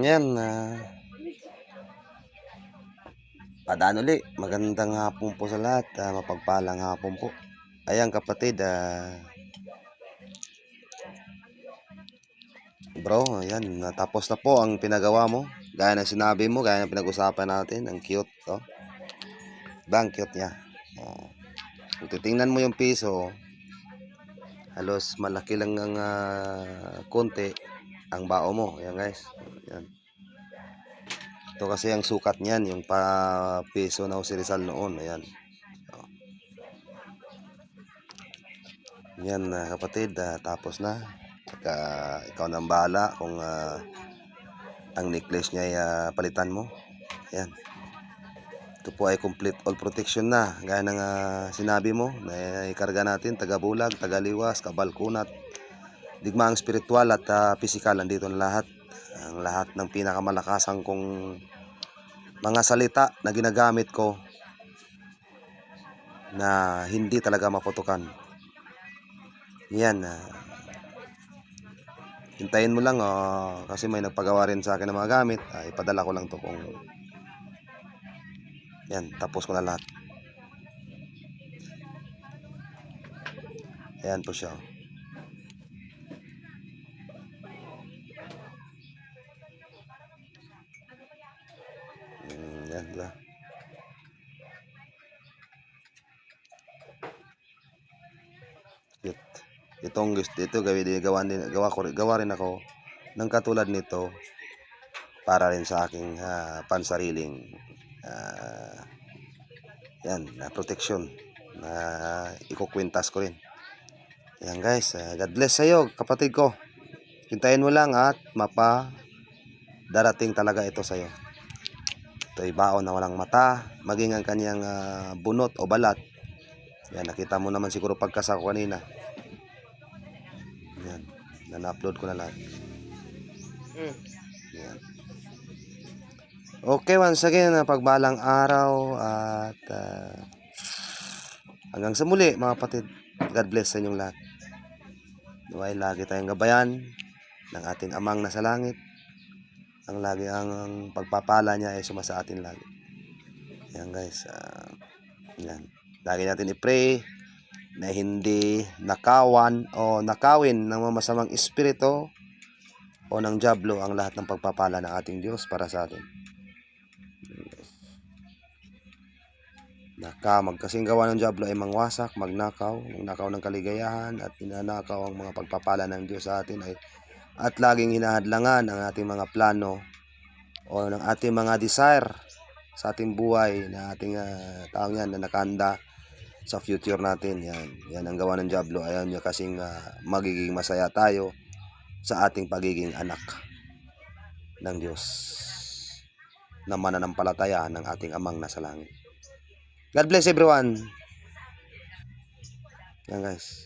Yan, padaan uli. Magandang hapon po sa lahat. Mapagpalang hapon po. Ayan kapatid, bro, ayan, natapos na po ang pinagawa mo. Gaya ng sinabi mo, gaya ng pinag-usapan natin. Ang cute, oh. Diba, ang cute niya. Kung titingnan mo yung piso, halos malaki lang ng konti ang bao mo. Ayan guys. Ayan. Ito kasi ang sukat niyan, yung pa piso na si Rizal noon. Ayan. Yan kapatid, tapos na. Ikaw nang bahala kung ang necklace niya ay palitan mo. Ayan. Ito po ay complete all protection na. Gaya ng sinabi mo, na ikarga natin, taga-bulag, taga-liwas, kabalkunat, digmaang spiritual at physical. Andito na lahat. Ang lahat ng pinakamalakasang kong mga salita na ginagamit ko na hindi talaga maputukan. Yan. Hintayin mo lang, kasi may nagpagawa rin sa akin ng mga gamit. Ipadala ko lang to kung yan, tapos ko na lahat. Ayan po siya. Yan diba? Itong gusto ito gawa rin ako ng katulad nito para rin sa aking pansariling yan na protection na ikukwintas ko rin. Yan guys, God bless sa'yo kapatid ko. Hintayin mo lang at darating talaga ito sa'yo. Ito'y baon na walang mata, maging ang kanyang bunot o balat. Yan, nakita mo naman siguro pagkasa ko kanina. Yan, na-upload ko na lahat. Yan. Okay, once again, pagbalang araw at hanggang sa muli mga kapatid. God bless sa inyong lahat. Naway lagi tayong gabayan ng ating amang nasa langit. Ang lagi ang pagpapala niya ay sumasa atin lagi. Yan guys, yan. Lagi natin i-pray na hindi nakawan o nakawin ng masamang espiritu o ng diablo ang lahat ng pagpapala ng ating Diyos para sa atin. Magkasing gawa ng diablo ay mangwasak, magnakaw ng kaligayahan at pinanakaw ang mga pagpapala ng Diyos sa atin at laging hinahadlangan ang ating mga plano o ng ating mga desire sa ating buhay na ating taong yan na nakahanda sa future natin. Yan ang gawa ng diablo. Ayaw niya kasing magiging masaya tayo sa ating pagiging anak ng Diyos na mananampalataya ng ating amang nasa langit. God bless everyone. Yan guys.